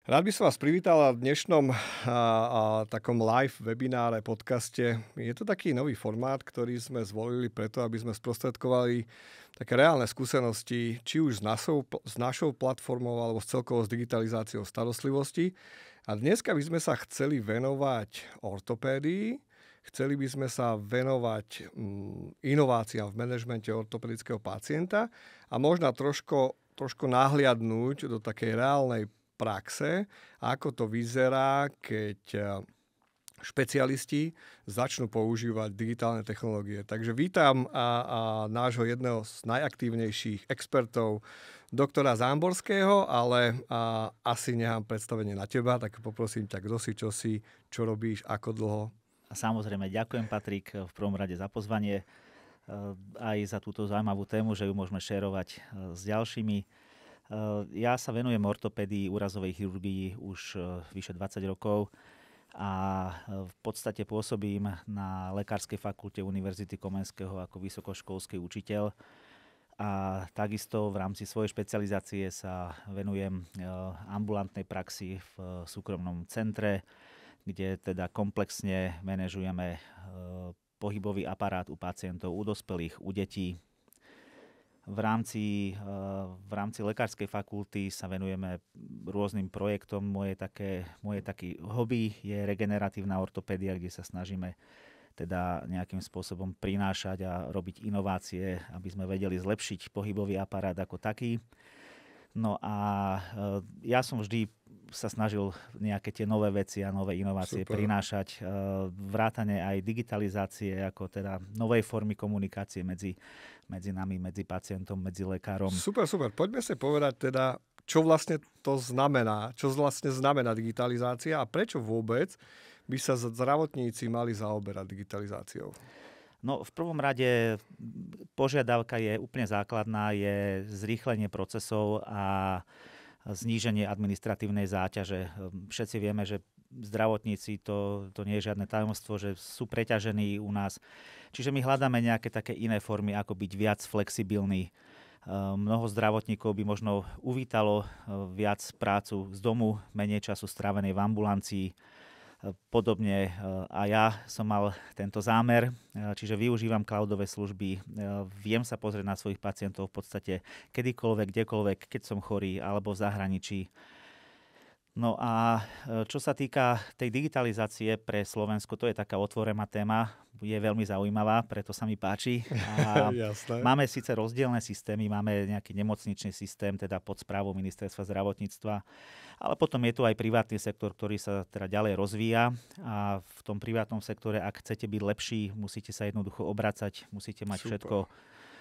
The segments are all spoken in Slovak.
Rád by som vás privítala v dnešnom takom live webináre, podcaste. Je to taký nový formát, ktorý sme zvolili preto, aby sme sprostredkovali také reálne skúsenosti, či už s našou platformou, alebo s celkovou s digitalizáciou starostlivosti. A dneska by sme sa chceli venovať ortopédii, chceli by sme sa venovať inováciám v manažmente ortopedického pacienta a možno trošku nahliadnúť do takej reálnej praxe, ako to vyzerá, keď špecialisti začnú používať digitálne technológie. Takže vítam nášho jedného z najaktívnejších expertov, doktora Zámborského, ale asi nechám predstavenie na teba, tak poprosím ťa, kto si, čo si, čo robíš, ako dlho. A samozrejme, ďakujem, Patrik, v prvom rade za pozvanie, aj za túto zaujímavú tému, že ju môžeme šerovať s ďalšími. Ja sa venujem ortopédii, úrazovej chirurgii už vyše 20 rokov a v podstate pôsobím na Lekárskej fakulte Univerzity Komenského ako vysokoškolský učiteľ a takisto v rámci svojej špecializácie sa venujem ambulantnej praxi v súkromnom centre, kde teda komplexne manažujeme pohybový aparát u pacientov, u dospelých, u detí. V rámci Lekárskej fakulty sa venujeme rôznym projektom. Moje taký hobby je regeneratívna ortopédia, kde sa snažíme teda nejakým spôsobom prinášať a robiť inovácie, aby sme vedeli zlepšiť pohybový aparát ako taký. No a ja som vždy sa snažil nejaké tie nové veci a nové inovácie prinášať. Vrátane aj digitalizácie, ako teda novej formy komunikácie medzi nami, medzi pacientom, medzi lekárom. Super. Poďme si povedať teda, čo vlastne to znamená, čo vlastne znamená digitalizácia a prečo vôbec by sa zdravotníci mali zaoberať digitalizáciou. No, v prvom rade požiadavka je úplne základná, je zrýchlenie procesov a zníženie administratívnej záťaže. Všetci vieme, že zdravotníci, to nie je žiadne tajomstvo, že sú preťažení u nás. Čiže my hľadáme nejaké také iné formy, ako byť viac flexibilný. Mnoho zdravotníkov by možno uvítalo viac prácu z domu, menej času strávenej v ambulancii. Podobne a ja som mal tento zámer, čiže využívam cloudové služby, viem sa pozrieť na svojich pacientov v podstate kedykoľvek, kdekoľvek, keď som chorý alebo v zahraničí. No a čo sa týka tej digitalizácie pre Slovensko, to je taká otvorená téma, je veľmi zaujímavá, preto sa mi páči. A máme síce rozdielne systémy, máme nejaký nemocničný systém, teda pod správou Ministerstva zdravotníctva, ale potom je tu aj privátny sektor, ktorý sa teda ďalej rozvíja a v tom privátnom sektore, ak chcete byť lepší, musíte sa jednoducho obracať, musíte mať všetko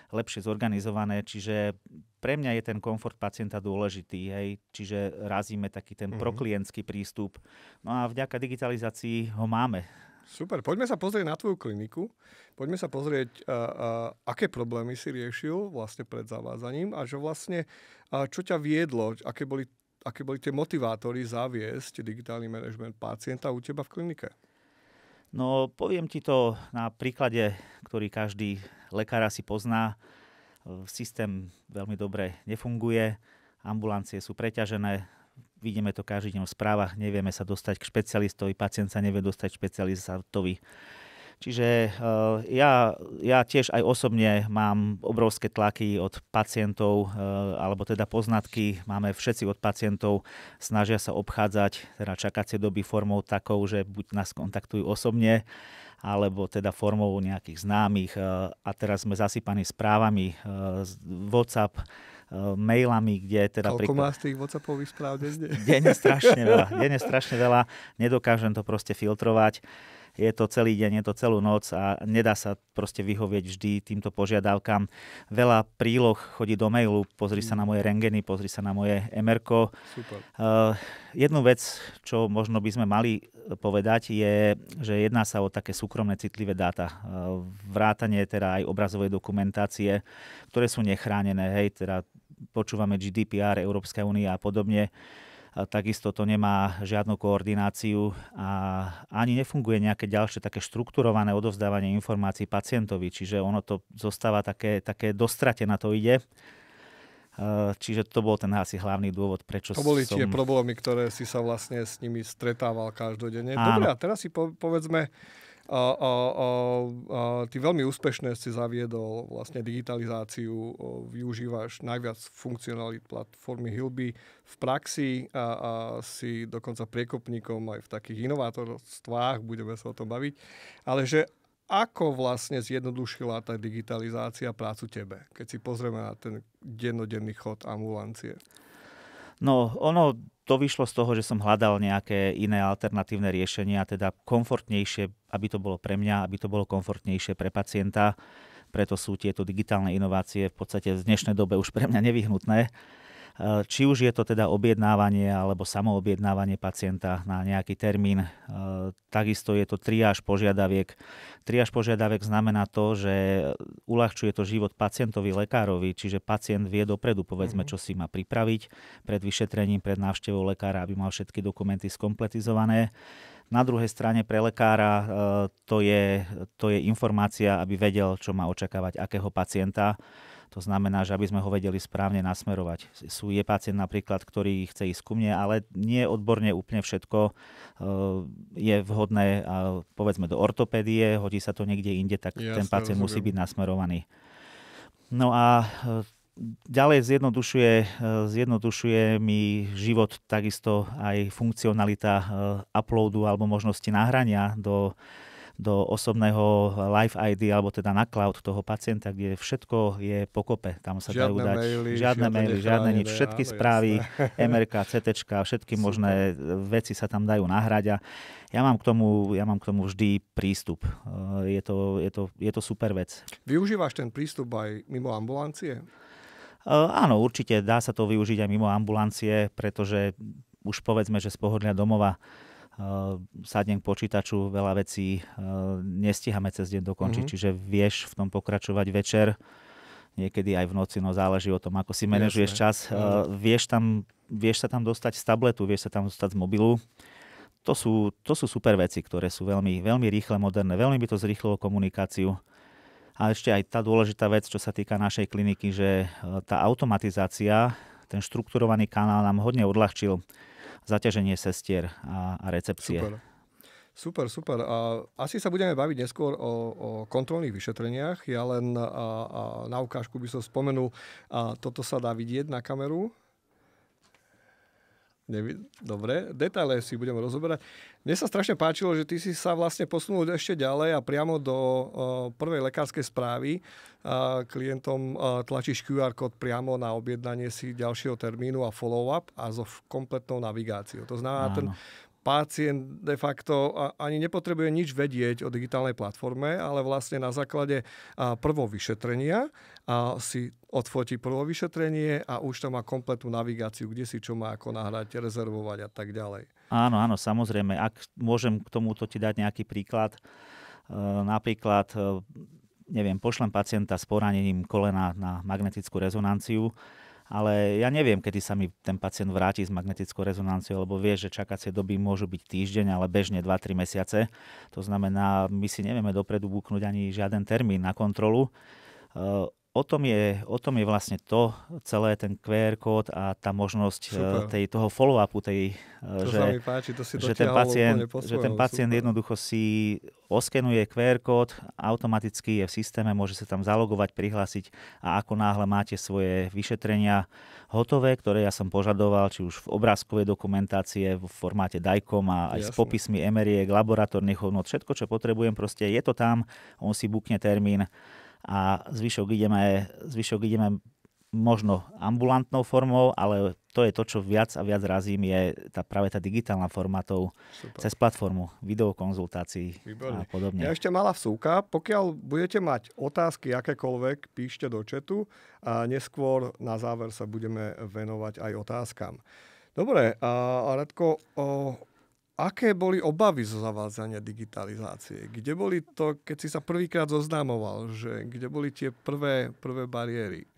lepšie zorganizované, čiže pre mňa je ten komfort pacienta dôležitý, hej? Čiže razíme taký ten proklientský prístup. No a vďaka digitalizácii ho máme. Super, poďme sa pozrieť na tvoju kliniku, poďme sa pozrieť, aké problémy si riešil vlastne pred zavádzaním a že vlastne, čo ťa viedlo, aké boli tie motivátory zaviesť digitálny manažment pacienta u teba v klinike? No, poviem ti to na príklade, ktorý každý lekár asi pozná. Systém veľmi dobre nefunguje, ambulancie sú preťažené, vidíme to každý deň v správach, nevieme sa dostať k špecialistovi, pacient sa nevie dostať k špecialistovi. Čiže ja tiež aj osobne mám obrovské tlaky od pacientov, alebo teda poznatky máme všetci od pacientov, snažia sa obchádzať teda čakacie doby formou takou, že buď nás kontaktujú osobne, alebo teda formou nejakých známych. A teraz sme zasypaní správami, WhatsApp, mailami, kde teda... Koľko máš tých WhatsAppových správ denne? Denne strašne veľa, nedokážem to proste filtrovať. Je to celý deň, je to celú noc a nedá sa proste vyhovieť vždy týmto požiadavkám. Veľa príloh chodí do mailu, pozri sa na moje rentgeny, pozri sa na moje MR-ko. Super. Jednu vec, čo možno by sme mali povedať, je, že jedná sa o také súkromné citlivé dáta. Vrátanie teda aj obrazovej dokumentácie, ktoré sú nechránené. Hej, teda počúvame GDPR, Európska únia a podobne. Takisto to nemá žiadnu koordináciu a ani nefunguje nejaké ďalšie také štrukturované odovzdávanie informácií pacientovi, čiže ono to zostáva také dostrate na to ide. Čiže to bol ten asi hlavný dôvod, prečo To boli tie problémy, ktoré si sa vlastne s nimi stretával každodenne. Áno. Dobre, a teraz si povedzme, ty veľmi úspešne si zaviedol vlastne digitalizáciu, využívaš najviac funkcionalít platformy Hilby v praxi a si dokonca priekopníkom aj v takých inovátorstvách, budeme sa o tom baviť. Ale že ako vlastne zjednodušila tá digitalizácia prácu tebe, keď si pozrieme na ten dennodenný chod ambulancie? No, to vyšlo z toho, že som hľadal nejaké iné alternatívne riešenia, teda komfortnejšie, aby to bolo pre mňa, aby to bolo komfortnejšie pre pacienta. Preto sú tieto digitálne inovácie v podstate v dnešnej dobe už pre mňa nevyhnutné. Či už je to teda objednávanie alebo samoobjednávanie pacienta na nejaký termín. Takisto je to triáž požiadaviek. Triáž požiadaviek znamená to, že uľahčuje to život pacientovi, lekárovi, čiže pacient vie dopredu, povedzme, čo si má pripraviť pred vyšetrením, pred návštevou lekára, aby mal všetky dokumenty skompletizované. Na druhej strane pre lekára to je informácia, aby vedel, čo má očakávať, akého pacienta. To znamená, že aby sme ho vedeli správne nasmerovať. Je pacient napríklad, ktorý chce ísť ku mne, ale nie odborne úplne všetko je vhodné, povedzme, do ortopédie, hodí sa to niekde inde, tak ten pacient musí byť nasmerovaný. No a ďalej zjednodušuje mi život takisto aj funkcionalita uploadu alebo možnosti nahrania do osobného Live ID, alebo teda na cloud toho pacienta, kde všetko je pokope. Tam sa dajú dať žiadne maily, žiadne nič. Všetky správy, MRK, CTčka, všetky možné veci sa tam dajú nahrať a ja mám k tomu vždy prístup. Je to super vec. Využívaš ten prístup aj mimo ambulancie? Áno, určite dá sa to využiť aj mimo ambulancie, pretože už povedzme, že z pohodlia domova sadnem k počítaču, veľa vecí nestíhame cez deň dokončiť, čiže vieš v tom pokračovať večer, niekedy aj v noci, no záleží o tom, ako si manažuješ čas. Vieš sa tam dostať z tabletu, vieš sa tam dostať z mobilu. To sú super veci, ktoré sú veľmi, veľmi rýchle, moderné, veľmi by to zrýchlilo komunikáciu. A ešte aj tá dôležitá vec, čo sa týka našej kliniky, že tá automatizácia, ten štrukturovaný kanál nám hodne odľahčil zaťaženie sestier a recepcie. Super. A asi sa budeme baviť neskôr o kontrolných vyšetreniach. Ja len na ukážku by som spomenul, toto sa dá vidieť na kameru. Dobre, detaile si budeme rozoberať. Mne sa strašne páčilo, že ty si sa vlastne posunul ešte ďalej a priamo do prvej lekárskej správy klientom tlačíš QR kód priamo na objednanie si ďalšieho termínu a follow-up a so kompletnou navigáciou. To znamená, ten pacient de facto ani nepotrebuje nič vedieť o digitálnej platforme, ale vlastne na základe prvého vyšetrenia si odfotí prvé vyšetrenie a už tam má kompletnú navigáciu, kde si čo má ako nahrať, rezervovať a tak ďalej. Áno, samozrejme. Ak môžem k tomuto ti dať nejaký príklad, napríklad, pošlem pacienta s poranením kolena na magnetickú rezonanciu, ale ja neviem, kedy sa mi ten pacient vráti s magnetickou rezonanciou, lebo vieš, že čakacie doby môžu byť týždeň, ale bežne 2-3 mesiace. To znamená, my si nevieme dopredu buknúť ani žiaden termín na kontrolu. O tom je vlastne to celé, ten QR kód a tá možnosť toho follow-upu, že ten pacient jednoducho si oskenuje QR kód, automaticky je v systéme, môže sa tam zalogovať, prihlásiť a ako náhle máte svoje vyšetrenia hotové, ktoré ja som požadoval, či už v obrázkovej dokumentácie, v formáte DICOM a aj s popismi MRiek, laboratórnych hodnot, všetko, čo potrebujem, proste je to tam, on si bukne termín a zvyšok ideme možno ambulantnou formou, ale to je to, čo viac a viac razím, je práve tá digitálna forma cez platformu videokonzultácií a podobne. Ja ešte malá vsúka, pokiaľ budete mať otázky akékoľvek, píšte do chatu a neskôr na záver sa budeme venovať aj otázkam. Dobre, Radko, aké boli obavy zo zavádzania digitalizácie? Kde boli to, keď si sa prvýkrát zoznámoval, že kde boli tie prvé bariéry?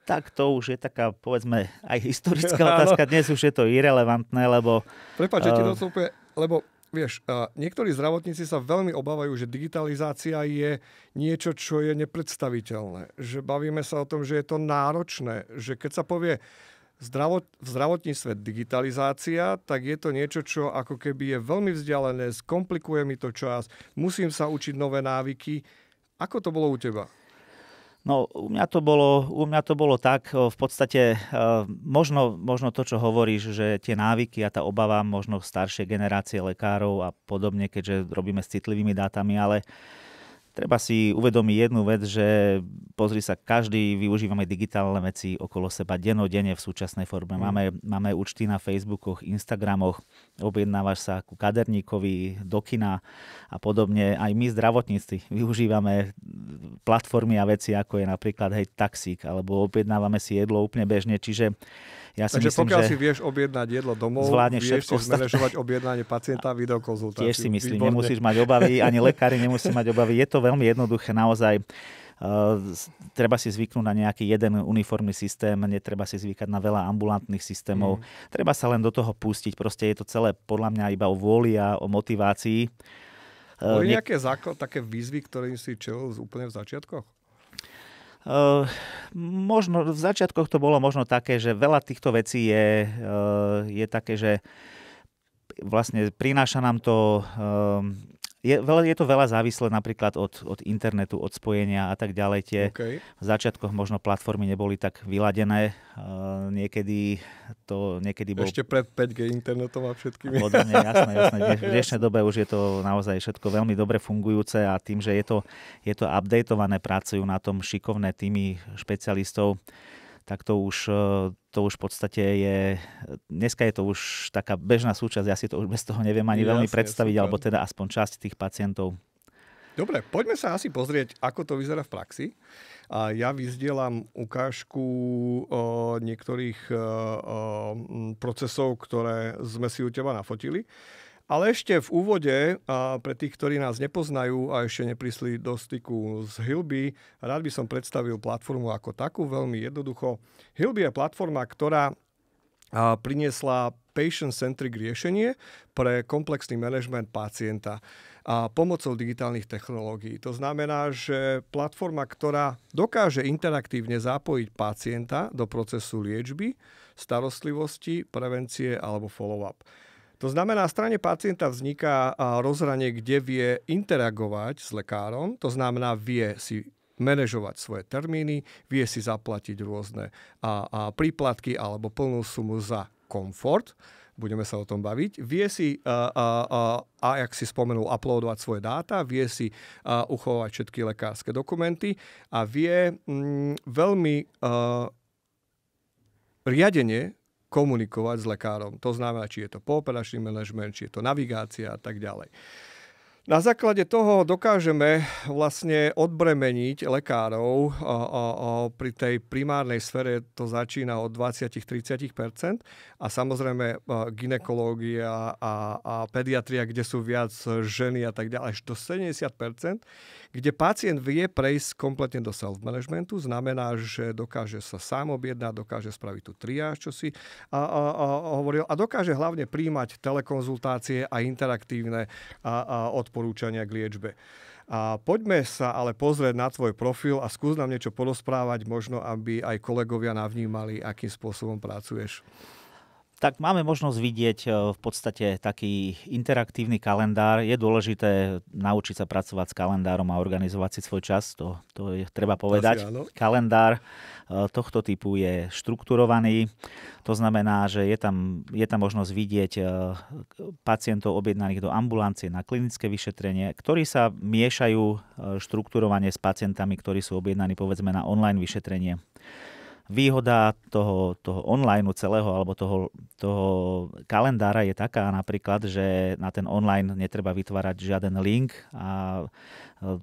Tak to už je taká, povedzme, aj historická otázka. Dnes už je to irelevantné, lebo... Prepáč, že ti to úplne, lebo vieš, niektorí zdravotníci sa veľmi obávajú, že digitalizácia je niečo, čo je nepredstaviteľné. Že bavíme sa o tom, že je to náročné. Že keď sa povie v zdravotníctve digitalizácia, tak je to niečo, čo ako keby je veľmi vzdialené, skomplikuje mi to čas, musím sa učiť nové návyky. Ako to bolo u teba? No, u mňa to bolo tak, v podstate možno to, čo hovoríš, že tie návyky a tá obava možno staršej generácie lekárov a podobne, keďže robíme s citlivými dátami, ale treba si uvedomiť jednu vec, že pozri sa, každý využívame digitálne veci okolo seba dennodenne v súčasnej forme. Máme účty na Facebookoch, Instagramoch, objednávaš sa ku kaderníkovi, do kina a podobne. Aj my zdravotníci využívame platformy a veci, ako je napríklad taxík, alebo objednávame si jedlo úplne bežne. Čiže ja si Takže myslím, pokiaľ že si vieš objednať jedlo domov, vieš si zmanéžovať objednanie pacienta a videokonzultáciu. Tiež si myslím, nemusíš mať obavy, ani lekári nemusí mať obavy. Je to veľmi jednoduché, naozaj. Treba si zvyknúť na nejaký jeden uniformný systém, netreba si zvykať na veľa ambulantných systémov. Treba sa len do toho pustiť. Proste je to celé podľa mňa iba o vôli a o motivácii. Boli nejaké také výzvy, ktoré si čelil úplne v začiatkoch? Možno v začiatkoch to bolo možno také, že veľa týchto vecí je také, že vlastne prináša nám to je to veľa závislé napríklad od internetu, od spojenia a tak ďalej. V začiatkoch možno platformy neboli tak vyladené. Niekedy bol... Ešte pred 5G internetom a všetkými. Podobne, jasné. V dnešnej dobe už je to naozaj všetko veľmi dobre fungujúce a tým, že je to updateované, pracujú na tom šikovné týmy špecialistov, tak to už v podstate je... Dneska je to už taká bežná súčasť, ja si to už bez toho neviem ani veľmi predstaviť, super. Alebo teda aspoň časť tých pacientov. Dobre, poďme sa asi pozrieť, ako to vyzerá v praxi. A ja vyzdielam ukážku niektorých procesov, ktoré sme si u teba nafotili. Ale ešte v úvode, pre tých, ktorí nás nepoznajú a ešte neprišli do styku s Hilby, rád by som predstavil platformu ako takú, veľmi jednoducho. Hilby je platforma, ktorá priniesla patient-centric riešenie pre komplexný manažment pacienta a pomocou digitálnych technológií. To znamená, že platforma, ktorá dokáže interaktívne zapojiť pacienta do procesu liečby, starostlivosti, prevencie alebo follow-up. To znamená, na strane pacienta vzniká rozhranie, kde vie interagovať s lekárom, to znamená, vie si manažovať svoje termíny, vie si zaplatiť rôzne príplatky alebo plnú sumu za komfort, budeme sa o tom baviť, vie si, jak si spomenul, uploadovať svoje dáta, vie si uchovať všetky lekárske dokumenty a vie veľmi riadene komunikovať s lekárom. To znamená, či je to pooperačný manažment, či je to navigácia a tak ďalej. Na základe toho dokážeme vlastne odbremeniť lekárov pri tej primárnej sfére, to začína od 20-30% a samozrejme gynekológia a pediatria, kde sú viac ženy a tak ďalej, až do 70%, kde pacient vie prejsť kompletne do self-managementu, znamená, že dokáže sa sám objednať, dokáže spraviť tú triáž, čo si hovoril, a dokáže hlavne príjmať telekonzultácie a interaktívne odporúčania k liečbe. A poďme sa ale pozrieť na tvoj profil a skús nám niečo porozprávať, možno aby aj kolegovia navnímali, akým spôsobom pracuješ. Tak máme možnosť vidieť v podstate taký interaktívny kalendár. Je dôležité naučiť sa pracovať s kalendárom a organizovať si svoj čas, to je treba povedať. Kalendár tohto typu je štrukturovaný, to znamená, že je tam možnosť vidieť pacientov objednaných do ambulancie na klinické vyšetrenie, ktorí sa miešajú štrukturovane s pacientami, ktorí sú objednaní povedzme na online vyšetrenie. Výhoda toho online celého alebo toho kalendára je taká napríklad, že na ten online netreba vytvárať žiaden link a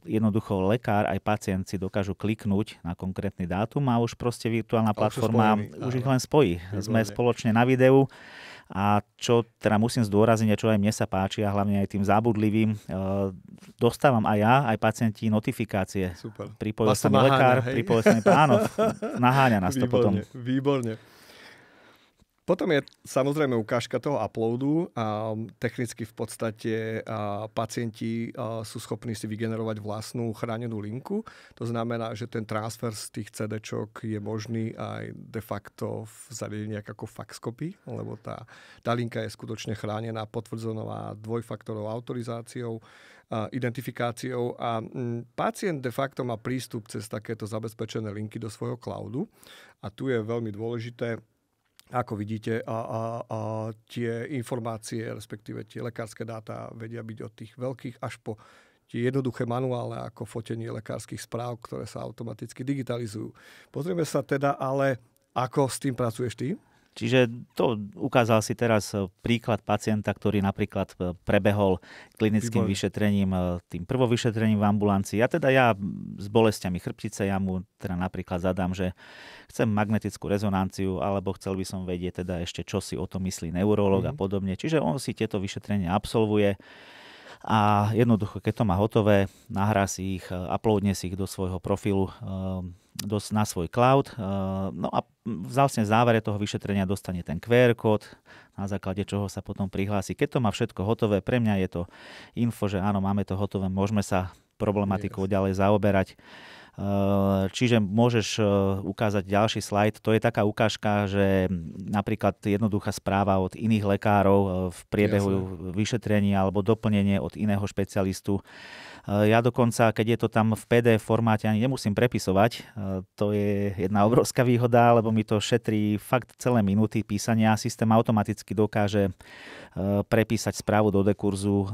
jednoducho lekár aj pacient si dokážu kliknúť na konkrétny dátum a už proste virtuálna platforma už ich len spojí. Sme spoločne na videu. A čo teda musím zdôrazniť, a čo aj mne sa páči a hlavne aj tým zábudlivým, dostávam aj ja, aj pacienti notifikácie. Super. Pripojil sa mi lekár, pripojil sa mi áno, naháňa nás to potom. Výborne. Potom je samozrejme ukážka toho uploadu. Technicky v podstate pacienti sú schopní si vygenerovať vlastnú chránenú linku. To znamená, že ten transfer z tých CD-čok je možný aj de facto v zariadení ako faxcopy, lebo tá linka je skutočne chránená, potvrdzená dvojfaktorovou autorizáciou, identifikáciou a pacient de facto má prístup cez takéto zabezpečené linky do svojho cloudu. A tu je veľmi dôležité, ako vidíte, tie informácie, respektíve tie lekárske dáta vedia byť od tých veľkých až po tie jednoduché manuále ako fotenie lekárskych správ, ktoré sa automaticky digitalizujú. Pozrieme sa teda, ale ako s tým pracuješ ty? Čiže to ukázal si teraz príklad pacienta, ktorý napríklad prebehol klinickým vyšetrením, tým prvovyšetrením v ambulancii. Ja s bolestiami chrbtice, ja mu teda napríklad zadám, že chcem magnetickú rezonanciu, alebo chcel by som vedieť teda ešte, čo si o tom myslí neurológ a podobne. Čiže on si tieto vyšetrenia absolvuje a jednoducho, keď to má hotové, nahrá si ich, uploadne si ich do svojho profilu, na svoj cloud. No a vlastne v závere toho vyšetrenia dostane ten QR kód, na základe čoho sa potom prihlási. Keď to má všetko hotové, pre mňa je to info, že áno, máme to hotové, môžeme sa problematikou ďalej zaoberať. Čiže môžeš ukázať ďalší slajd. To je taká ukážka, že napríklad jednoduchá správa od iných lekárov v priebehu vyšetrenia alebo doplnenie od iného špecialistu. Ja dokonca, keď je to tam v PDF formáte, ani nemusím prepisovať. To je jedna obrovská výhoda, lebo mi to šetrí fakt celé minúty písania. Systém automaticky dokáže prepísať správu do dekurzu,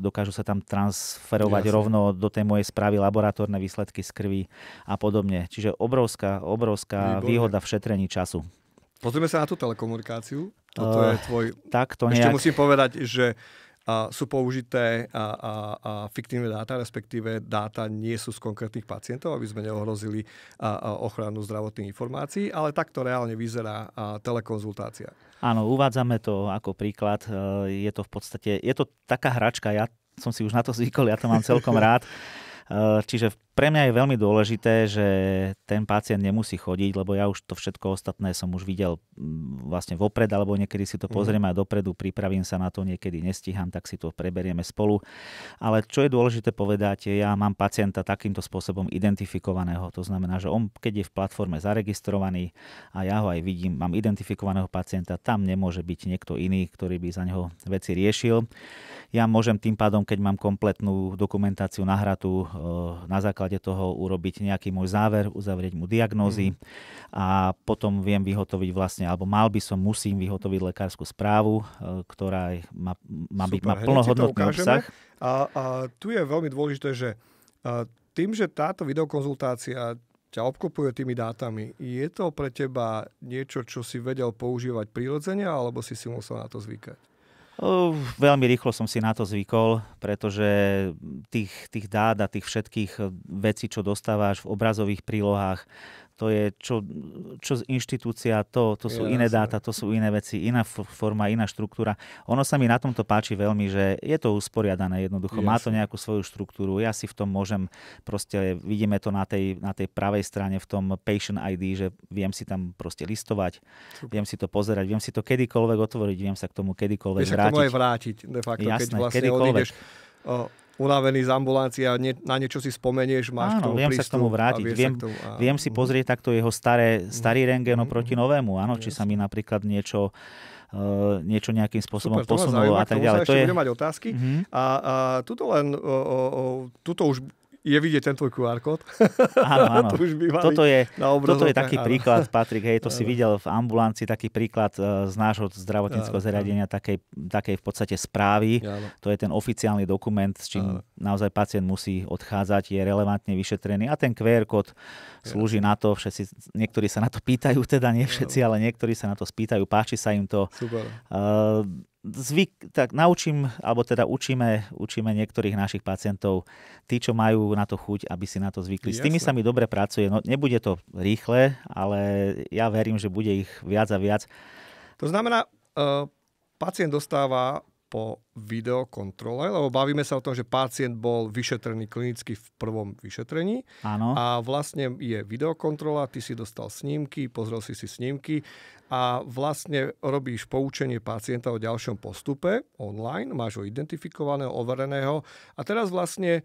dokážu sa tam transferovať rovno do tej mojej správy laboratórne výsledky z krvi a podobne. Čiže obrovská výhoda v šetrení času. Pozrieme sa na tú telekomunikáciu. Toto je tvoj... Tak to ešte musím povedať, že sú použité fiktívne dáta, respektíve dáta nie sú z konkrétnych pacientov, aby sme neohrozili ochranu zdravotných informácií, ale takto reálne vyzerá telekonzultácia. Áno, uvádzame to ako príklad. Je to v podstate, je to taká hračka, ja som si už na to zvykol, ja to mám celkom rád. Čiže pre mňa je veľmi dôležité, že ten pacient nemusí chodiť, lebo ja už to všetko ostatné som už videl vlastne vopred, alebo niekedy si to pozrieme aj dopredu, pripravím sa na to, niekedy nestíham, tak si to preberieme spolu. Ale čo je dôležité povedať, ja mám pacienta takýmto spôsobom identifikovaného. To znamená, že on, keď je v platforme zaregistrovaný a ja ho aj vidím, mám identifikovaného pacienta, tam nemôže byť niekto iný, ktorý by za neho veci riešil. Ja môžem tým pádom, keď mám kompletnú dokumentáciu nahratú, na základe toho urobiť nejaký môj záver, uzavrieť mu diagnózy a potom viem vyhotoviť vlastne, alebo musím vyhotoviť lekárskú správu, ktorá má plnohodnotný obsah. A tu je veľmi dôležité, že tým, že táto videokonzultácia ťa obklopuje tými dátami, je to pre teba niečo, čo si vedel používať prirodzene, alebo si musel na to zvykať? Veľmi rýchlo som si na to zvykol, pretože tých dát a tých všetkých vecí, čo dostávaš v obrazových prílohách, to je čo inštitúcia, to sú iné dáta, to sú iné veci, iná forma, iná štruktúra. Ono sa mi na tomto páči veľmi, že je to usporiadané jednoducho, má to nejakú svoju štruktúru. Ja si v tom môžem, proste vidíme to na tej pravej strane v tom Patient ID, že viem si tam proste listovať, viem si to pozerať, viem si to kedykoľvek otvoriť, viem sa k tomu kedykoľvek vrátiť. Vieš sa k tomu aj vrátiť, de facto, jasné, keď vlastne odídeš unavený z ambulancia, na niečo si spomenieš, máš k tomu viem prístup. Sa k tomu vrátiť. Viem si pozrieť takto jeho starý rentgen oproti novému. Áno, či sa mi napríklad niečo nejakým spôsobom posunulo a tak ďalej. To je... Budem mať otázky. A tuto už je vidieť ten tvoj QR kód. Áno. Toto je taký príklad, Patrik, to si videl v ambulancii, taký príklad z nášho zdravotníckeho zariadenia, takej v podstate správy. To je ten oficiálny dokument, s čím naozaj pacient musí odchádzať, je relevantne vyšetrený a ten QR kód slúži na to, niektorí sa na to pýtajú, teda nie všetci, ale niektorí sa na to spýtajú, páči sa im to. Super. Tak učíme niektorých našich pacientov, tí, čo majú na to chuť, aby si na to zvykli. S tými sa mi dobre pracuje. No, nebude to rýchle, ale ja verím, že bude ich viac a viac. To znamená, pacient dostáva po videokontrole, lebo bavíme sa o tom, že pacient bol vyšetrený klinicky v prvom vyšetrení. Áno. A vlastne je videokontrola, ty si dostal snímky, pozrel si snímky a vlastne robíš poučenie pacienta o ďalšom postupe online, máš ho identifikovaného, overeného a teraz vlastne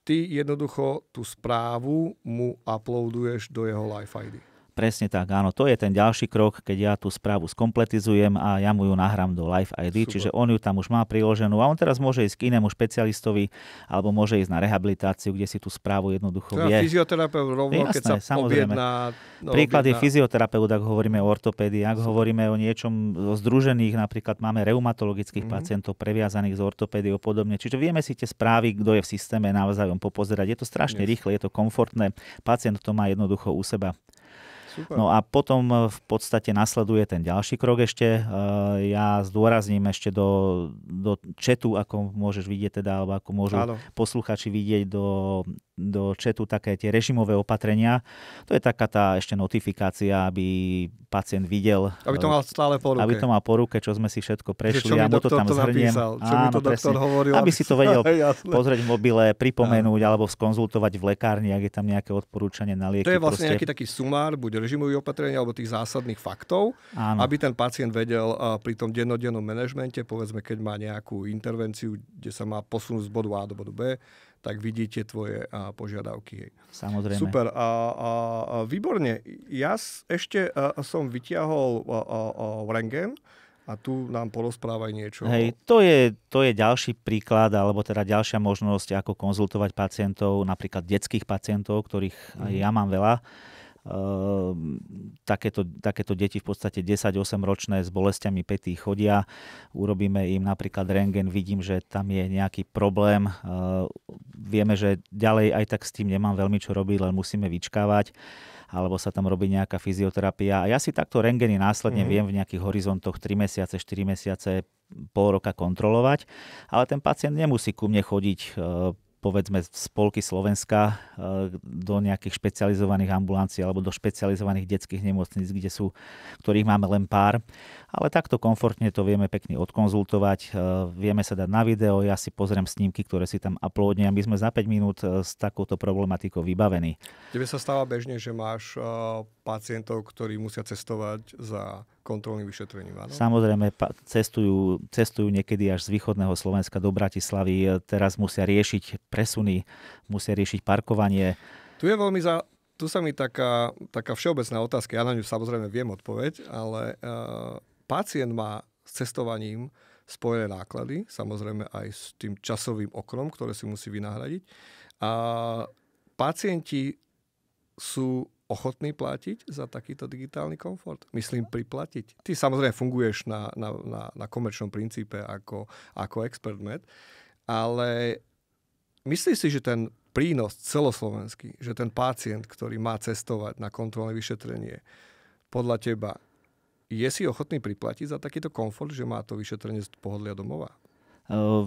ty jednoducho tú správu mu uploaduješ do jeho Life ID. Presne tak, áno. To je ten ďalší krok, keď ja tú správu skompletizujem a ja mu ju nahrám do Life ID, super. Čiže on ju tam už má priloženú a on teraz môže ísť k inému špecialistovi alebo môže ísť na rehabilitáciu, kde si tú správu jednoducho vie. Fyzioterapeut rovno, keď sa objedná. Príklad je fyzioterapeut, ak hovoríme o ortopédii, ak hovoríme o niečom o združených, napríklad máme reumatologických pacientov previazaných z ortopédiou podobne. Čiže vieme si tie správy, kto je v systéme, navzájom popozerať. Je to strašne rýchle, je to komfortné. Pacient to má jednoducho u seba. Super. No a potom v podstate nasleduje ten ďalší krok ešte. Ja zdôrazním ešte do chatu, ako môžeš vidieť teda, alebo ako môžu posluchači vidieť do chatu také tie režimové opatrenia. To je taká tá ešte notifikácia, aby pacient videl. Aby to mal stále po ruke. Aby to mal po ruke, čo sme si všetko prešli. Ja mu to tam zhrniem. Čo mi to doktor hovoril. Aby si to vedel pozrieť v mobile, pripomenúť, alebo skonzultovať v lekárni, ak je tam nejaké odporúčanie na lieky. To je vlastne nejaký taký sumár, buď režimový opatrenia, alebo tých zásadných faktov, aby ten pacient vedel pri tom dennodennom manažmente, povedzme, keď má nejakú intervenciu, kde sa má posunúť z bodu A do bodu B, tak vidíte tvoje požiadavky. Samozrejme. Super. Výborne. Ja ešte som vytiahol rentgen a tu nám porozprávaj niečo. Hej, to je ďalší príklad, alebo teda ďalšia možnosť, ako konzultovať pacientov, napríklad detských pacientov, ktorých ja mám veľa. Takéto deti v podstate 10-8 ročné s bolestiami pätí chodia. Urobíme im napríklad rentgen, vidím, že tam je nejaký problém. Vieme, že ďalej aj tak s tým nemám veľmi čo robiť, len musíme vyčkávať, alebo sa tam robí nejaká fyzioterapia. A ja si takto rentgeny následne viem v nejakých horizontoch 3 mesiace, 4 mesiace, pol roka kontrolovať, ale ten pacient nemusí ku mne chodiť povedzme z polky Slovenska do nejakých špecializovaných ambulancií alebo do špecializovaných detských nemocníc, ktorých máme len pár. Ale takto komfortne to vieme pekne odkonzultovať. Vieme sa dať na video, ja si pozriem snímky, ktoré si tam uploadnem, aby sme za 5 minút s takouto problematikou vybavení. Tebe sa stáva bežne, že máš pacientov, ktorí musia cestovať za kontrolným vyšetrením, áno? Samozrejme, cestujú niekedy až z východného Slovenska do Bratislavy. Teraz musia riešiť presuny, musia riešiť parkovanie. Tu sa mi taká všeobecná otázka, ja na ňu samozrejme viem odpoveď, ale pacient má s cestovaním spojené náklady, samozrejme aj s tým časovým oknom, ktoré si musí vynahradiť. A pacienti sú ochotní platiť za takýto digitálny komfort? Myslím, priplatiť. Ty samozrejme funguješ na komerčnom princípe ako ExpertMed, ale myslíš si, že ten prínos celoslovenský, že ten pacient, ktorý má cestovať na kontrolné vyšetrenie, podľa teba je si ochotný priplatiť za takýto komfort, že má to vyšetrenie z pohodlia domova?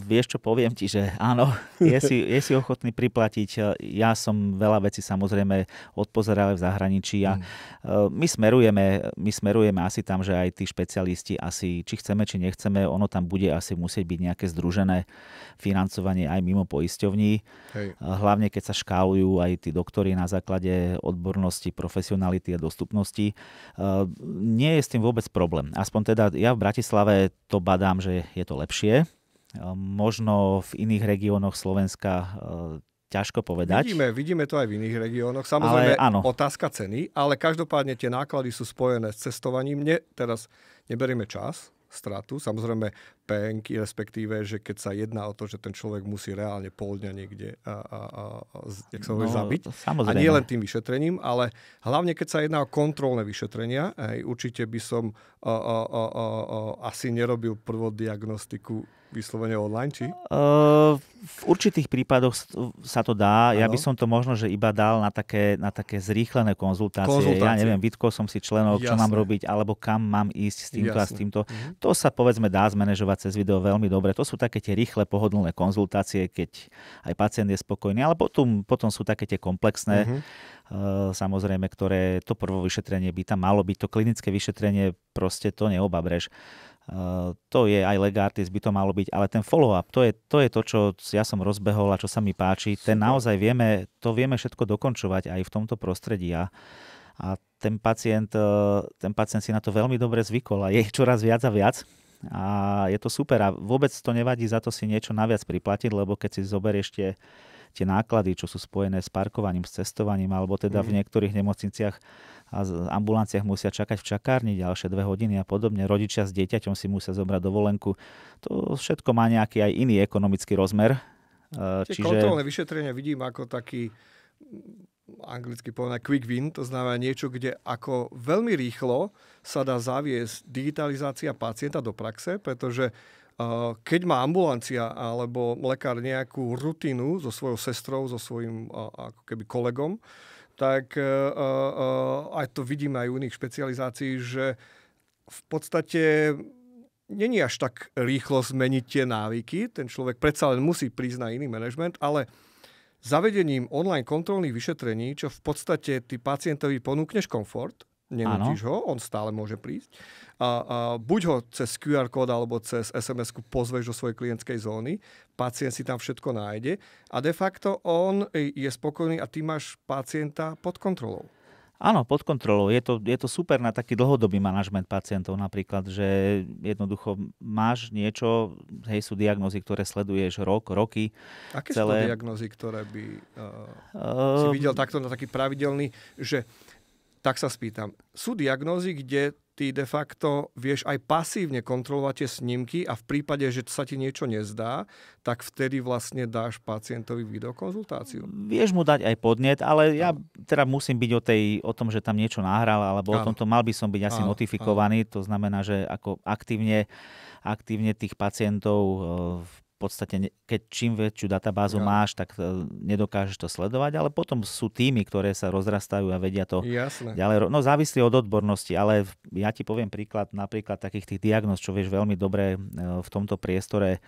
Vieš čo, poviem ti, že áno, je si ochotný priplatiť. Ja som veľa vecí samozrejme odpozeral v zahraničí a my smerujeme asi tam, že aj tí špecialisti asi, či chceme, či nechceme, ono tam bude asi musieť byť nejaké združené financovanie aj mimo poisťovní. Hej. Hlavne keď sa škálujú aj tí doktori na základe odbornosti, profesionality a dostupnosti. Nie je s tým vôbec problém. Aspoň teda ja v Bratislave to badám, že je to lepšie. Možno v iných regiónoch Slovenska ťažko povedať. Vidíme to aj v iných regiónoch. Samozrejme, otázka ceny, ale každopádne tie náklady sú spojené s cestovaním. Teraz neberieme čas, stratu. Samozrejme, PN-ky, respektíve, že keď sa jedná o to, že ten človek musí reálne pol dňa niekde jak sa hovorí, zabiť. Samozrejme. A nie len tým vyšetrením, ale hlavne keď sa jedná o kontrolné vyšetrenia, určite by som asi nerobil prvodiagnostiku vyslovene online, či? V určitých prípadoch sa to dá. Ano. Ja by som to možno, že iba dal na také zrýchlené konzultácie. Ja neviem, vytkol som si členov, čo mám robiť, alebo kam mám ísť s týmto a s týmto. To sa povedzme dá zmanéžovať cez video veľmi dobre. To sú také tie rýchle, pohodlné konzultácie, keď aj pacient je spokojný. Ale potom sú také tie komplexné, samozrejme, ktoré to prvé vyšetrenie by tam malo byť. To klinické vyšetrenie, proste to neobabreš. To je aj Legartis, by to malo byť, ale ten follow-up, to je to, čo ja som rozbehol a čo sa mi páči. Ten naozaj vieme všetko dokončovať aj v tomto prostredí a ten pacient si na to veľmi dobre zvykol a je ich čoraz viac a viac. A je to super a vôbec to nevadí za to si niečo naviac priplatiť, lebo keď si zoberieš tie náklady, čo sú spojené s parkovaním, s cestovaním, alebo teda v niektorých nemocniciach a ambulanciách musia čakať v čakárni ďalšie 2 hodiny a podobne. Rodičia s dieťaťom si musia zobrať dovolenku. To všetko má nejaký aj iný ekonomický rozmer. Čiže kontrolné vyšetrenia vidím ako taký anglicky povedané quick win, to znamená niečo, kde ako veľmi rýchlo sa dá zaviesť digitalizácia pacienta do praxe, pretože keď má ambulancia alebo lekár nejakú rutinu so svojou sestrou, so svojím ako keby kolegom, tak aj to vidíme aj u iných špecializácií, že v podstate není až tak rýchlo zmeniť tie návyky. Ten človek predsa len musí prísť na iný manažment, ale zavedením online kontrolných vyšetrení, čo v podstate ty pacientovi ponúkneš komfort, nenutíš ho, on stále môže prísť. A buď ho cez QR kód alebo cez SMS-ku pozveš do svojej klientskej zóny, pacient si tam všetko nájde a de facto on je spokojný a ty máš pacienta pod kontrolou. Áno, pod kontrolou. Je to super na taký dlhodobý manažment pacientov napríklad, že jednoducho máš niečo, sú diagnózy, ktoré sleduješ roky. Aké sú to diagnózy, ktoré by si videl takto na taký pravidelný, že tak sa spýtam, sú diagnózy, kde ty de facto vieš aj pasívne kontrolovať tie snímky a v prípade, že sa ti niečo nezdá, tak vtedy vlastne dáš pacientovi videokonzultáciu? Vieš mu dať aj podnet, ale ja teda musím byť o tom, že tam niečo nahral, alebo o tomto mal by som byť asi notifikovaný. To znamená, že ako aktívne tých pacientov v podstate, keď čím väčšiu databázu máš, tak nedokážeš to sledovať, ale potom sú týmy, ktoré sa rozrastajú a vedia to ďalej. No závislí od odbornosti, ale ja ti poviem príklad napríklad takých tých diagnóz, čo vieš veľmi dobre v tomto priestore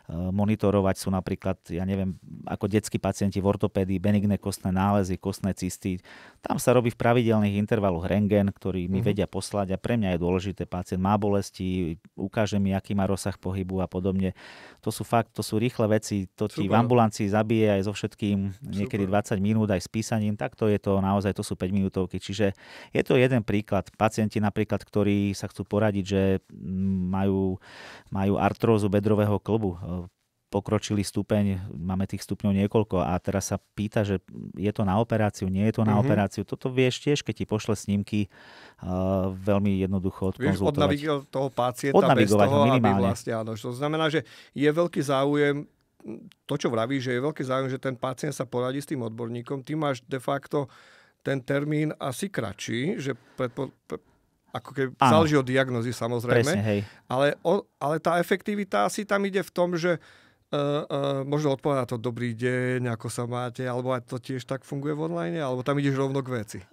monitorovať sú napríklad, ja neviem, ako detskí pacienti v ortopédii, benigné kostné nálezy, kostné cysty. Tam sa robí v pravidelných intervaloch rentgen, ktorý mi vedia poslať a pre mňa je dôležité, pacient má bolesti, ukáže mi, aký má rozsah pohybu a podobne. To sú rýchle veci, to ti v ambulancii zabije aj so všetkým, niekedy 20 minút aj s písaním, tak to je to naozaj, to sú 5 minútovky. Čiže je to jeden príklad. Pacienti napríklad, ktorí sa chcú poradiť, že majú artrózu bedrového kĺbu, pokročilý stupeň, máme tých stupňov niekoľko a teraz sa pýta, že je to na operáciu, nie je to na operáciu. Toto vieš tiež, keď ti pošle snímky, veľmi jednoducho odkonzultovať. Vieš odnavigovať toho pacienta bez toho, aby vlastne, áno. To znamená, že je veľký záujem, to čo vravíš, že je veľký záujem, že ten pacient sa poradí s tým odborníkom. Ty máš de facto ten termín asi kratší, že ako keby záleží od diagnózy samozrejme. Presne, hej. Ale tá efektivita asi tam ide v tom, že možno odpovedať na to dobrý deň, ako sa máte, alebo aj to tiež tak funguje v online, alebo tam ideš rovno k veci?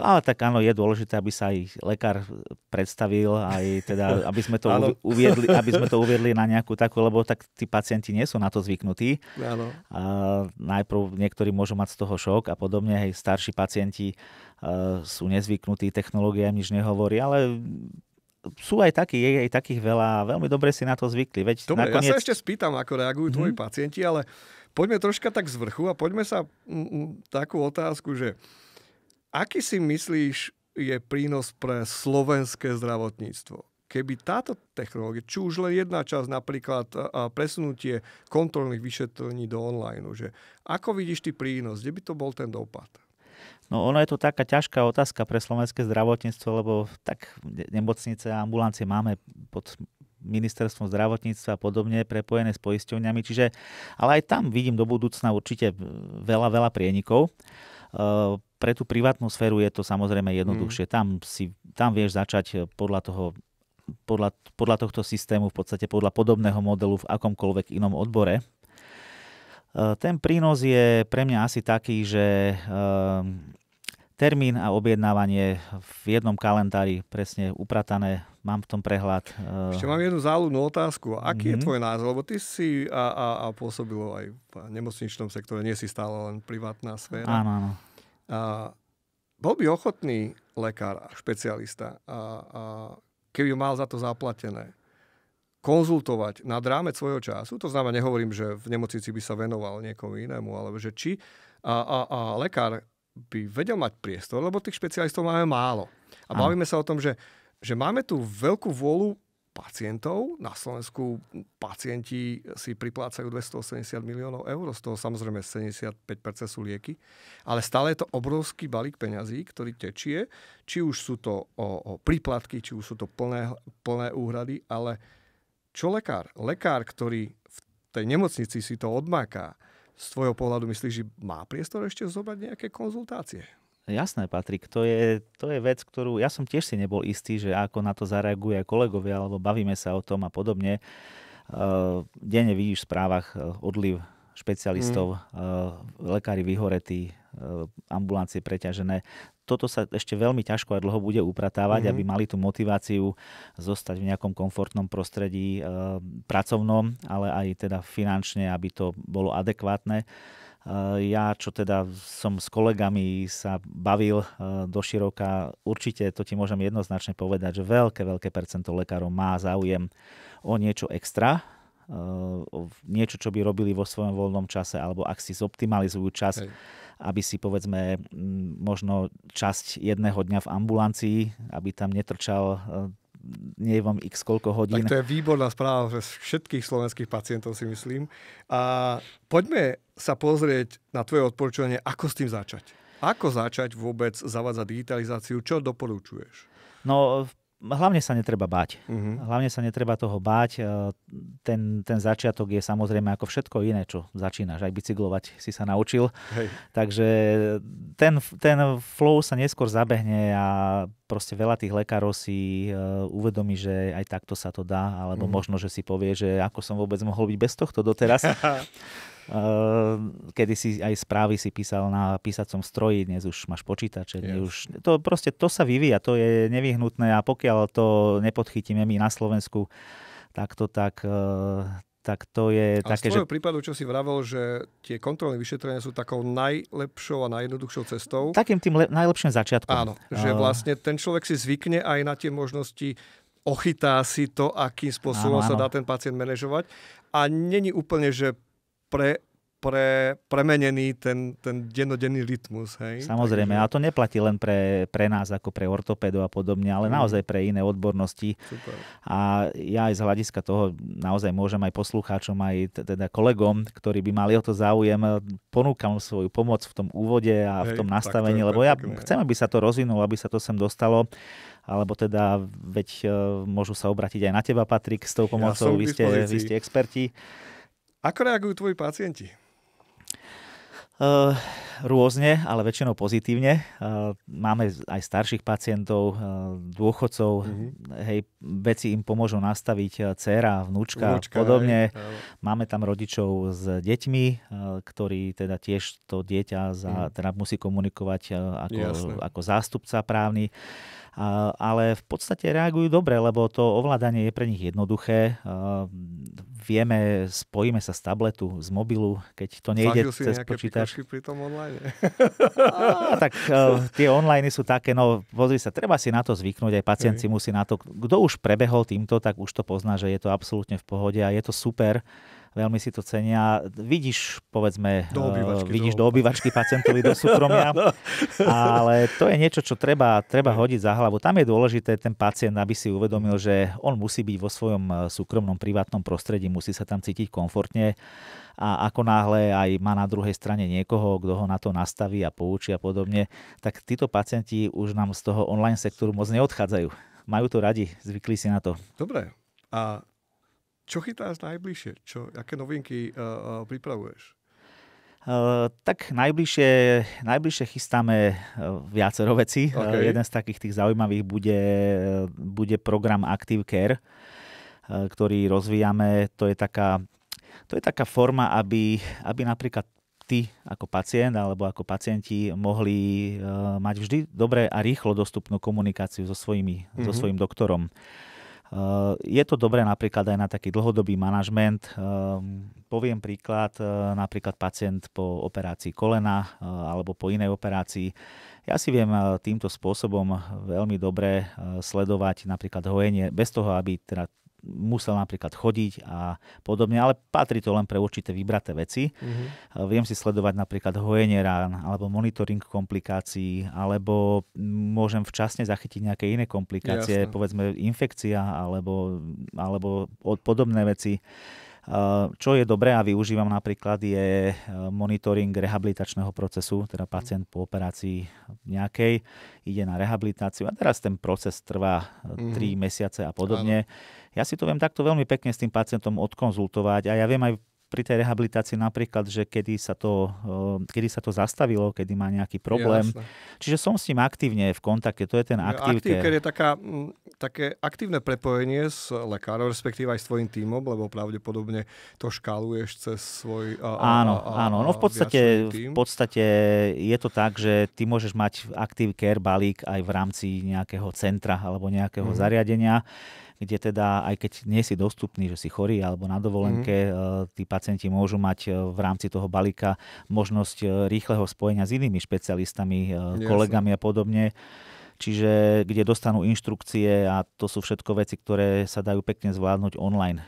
Ale tak áno, je dôležité, aby sa aj lekár predstavil, aj teda, aby sme to uviedli na nejakú takú, lebo tak tí pacienti nie sú na to zvyknutí. Áno. Najprv niektorí môžu mať z toho šok a podobne, hej, starší pacienti sú nezvyknutí, technológia im nič nehovorí, ale sú aj takí, je aj takých veľa, veľmi dobre si na to zvykli. Veď dobre, nakoniec... ja sa ešte spýtam, ako reagujú tvoji pacienti, ale poďme troška tak z vrchu a poďme sa takú otázku, že aký si myslíš je prínos pre slovenské zdravotníctvo? Keby táto technológia, či už len jedna časť, napríklad presunutie kontrolných vyšetrení do online, že ako vidíš ty prínos, kde by to bol ten dopad? No ono je to taká ťažká otázka pre slovenské zdravotníctvo, lebo tak nemocnice a ambulancie máme pod ministerstvom zdravotníctva a podobne prepojené s poisťovňami, ale aj tam vidím do budúcna určite veľa prienikov. Pre tú privátnu sféru je to samozrejme jednoduchšie. Tam vieš začať podľa tohto systému, v podstate podľa podobného modelu v akomkoľvek inom odbore. Ten prínos je pre mňa asi taký, že termín a objednávanie v jednom kalendári presne upratané, mám v tom prehľad. Ešte mám jednu záľudnú otázku. Aký je tvoj názor? Lebo ty si pôsobil aj v nemocničnom sektore, nie si stále len privátna sféra. Áno. Bol by ochotný lekár a špecialista, keby mal za to zaplatené, konzultovať nad rámec svojho času, to znamená, nehovorím, že v nemocnici by sa venoval niekomu inému, ale že či a lekár by vedel mať priestor, lebo tých špecialistov máme málo. A bavíme sa o tom, že máme tu veľkú vôľu pacientov. Na Slovensku pacienti si priplácajú 280 miliónov eur, z toho samozrejme 75% sú lieky, ale stále je to obrovský balík peňazí, ktorý tečie, či už sú to o príplatky, či už sú to plné úhrady, ale čo lekár? Lekár, ktorý v tej nemocnici si to odmáka, z tvojho pohľadu myslíš, že má priestor ešte zobrať nejaké konzultácie? Jasné, Patrik, to je vec, ktorú ja som tiež si nebol istý, že ako na to zareaguje kolegovia, alebo bavíme sa o tom a podobne. Denne vidíš v správach odliv špecialistov, lekári vyhoretí, ambulancie preťažené. Toto sa ešte veľmi ťažko a dlho bude upratávať, aby mali tú motiváciu zostať v nejakom komfortnom prostredí pracovnom, ale aj teda finančne, aby to bolo adekvátne. Ja, čo teda som s kolegami sa bavil doširoka, určite to ti môžem jednoznačne povedať, že veľké percento lekárov má záujem o niečo extra, niečo, čo by robili vo svojom voľnom čase, alebo ak si zoptimalizujú čas, aby si povedzme možno časť jedného dňa v ambulancii, aby tam netrčal neviem x koľko hodín. Tak to je výborná správa pre všetkých slovenských pacientov, si myslím. A poďme sa pozrieť na tvoje odporúčanie, ako s tým začať. Ako začať vôbec zavádzať digitalizáciu? Čo doporučuješ? No, hlavne sa netreba báť. Hlavne sa netreba toho báť. Ten začiatok je samozrejme ako všetko iné, čo začínaš. Aj bicyklovať si sa naučil. Hej. Takže ten flow sa neskôr zabehne a proste veľa tých lekárov si uvedomí, že aj takto sa to dá, alebo možno, že si povie, že ako som vôbec mohol byť bez tohto doteraz. Kedy si aj správy si písal na písacom stroji, dnes už máš počítače, to sa vyvíja, to je nevyhnutné a pokiaľ to nepodchytíme my na Slovensku, tak to je také, že... A z tvojho prípadu, čo si vravel, že tie kontrolné vyšetrenia sú takou najlepšou a najjednoduchšou cestou? Takým tým najlepším začiatkom. Áno, že vlastne ten človek si zvykne aj na tie možnosti, ochytá si to, akým spôsobom sa dá ten pacient manažovať a není úplne, že premenený ten dennodenný rytmus. Hej? Samozrejme, a to neplatí len pre nás ako pre ortopédov a podobne, ale naozaj pre iné odbornosti. Super. A ja aj z hľadiska toho naozaj môžem aj poslucháčom, aj teda kolegom, ktorí by mali o to záujem, ponúkam svoju pomoc v tom úvode a v tom nastavení, lebo ja chcem, aby sa to rozvinulo, aby sa to sem dostalo. Alebo teda, veď môžu sa obrátiť aj na teba, Patrik, s tou pomocou, vy ste experti. Ako reagujú tvoji pacienti? Rôzne, ale väčšinou pozitívne. Máme aj starších pacientov, dôchodcov, hej, veci im pomôžu nastaviť dcéra, vnúčka a podobne. Máme tam rodičov s deťmi, ktorí teda tiež to dieťa teda musí komunikovať ako zástupca právny. Ale v podstate reagujú dobre, lebo to ovládanie je pre nich jednoduché. Vieme, spojíme sa z tabletu, z mobilu, keď to nejde cez počítač. Pri tom online? Tak tie online sú také, no pozri sa, treba si na to zvyknúť, aj pacient si musí na to, kto už prebehol týmto, tak už to pozná, že je to absolútne v pohode a je to super. Veľmi si to cenia. Vidíš, povedzme, do obývačky pacientovi do súkromia, ale to je niečo, čo treba hodiť za hlavu. Tam je dôležité ten pacient, aby si uvedomil, že on musí byť vo svojom súkromnom, privátnom prostredí, musí sa tam cítiť komfortne a ako náhle aj má na druhej strane niekoho, kto ho na to nastaví a poučí a podobne, tak títo pacienti už nám z toho online sektoru moc neodchádzajú. Majú to radi, zvykli si na to. Dobre. A čo chytáš najbližšie? Aké novinky pripravuješ? Tak najbližšie chystáme viacero vecí. Okay. Jeden z takých tých zaujímavých bude program Active Care, ktorý rozvíjame. To je taká forma, aby napríklad ty ako pacient alebo ako pacienti mohli mať vždy dobre a rýchlo dostupnú komunikáciu so svojím doktorom. Je to dobré napríklad aj na taký dlhodobý manažment. Poviem príklad, napríklad pacient po operácii kolena alebo po inej operácii. Ja si viem týmto spôsobom veľmi dobre sledovať napríklad hojenie, bez toho, aby teda musel napríklad chodiť a podobne, ale patrí to len pre určité vybraté veci. Viem si sledovať napríklad hojenie rán, alebo monitoring komplikácií, alebo môžem včasne zachytiť nejaké iné komplikácie, povedzme infekcia, alebo podobné veci. Čo je dobré a využívam napríklad je monitoring rehabilitačného procesu, teda pacient po operácii nejakej ide na rehabilitáciu a teraz ten proces trvá 3 mesiace a podobne. Ja si to viem takto veľmi pekne s tým pacientom odkonzultovať a ja viem aj pri tej rehabilitácii napríklad, že kedy sa to zastavilo, kedy má nejaký problém. Jasne. Čiže som s ním aktívne v kontakte, to je ten Active Care. Je také aktívne prepojenie s lekárom, respektíve aj s tvojím tímom, lebo pravdepodobne to škáluješ cez svoj Áno. No v podstate je to tak, že ty môžeš mať Active Care balík aj v rámci nejakého centra alebo nejakého zariadenia, kde teda, aj keď nie si dostupný, že si chorý alebo na dovolenke, tí pacienti môžu mať v rámci toho balíka možnosť rýchleho spojenia s inými špecialistami, kolegami a podobne. Čiže kde dostanú inštrukcie a to sú všetko veci, ktoré sa dajú pekne zvládnuť online.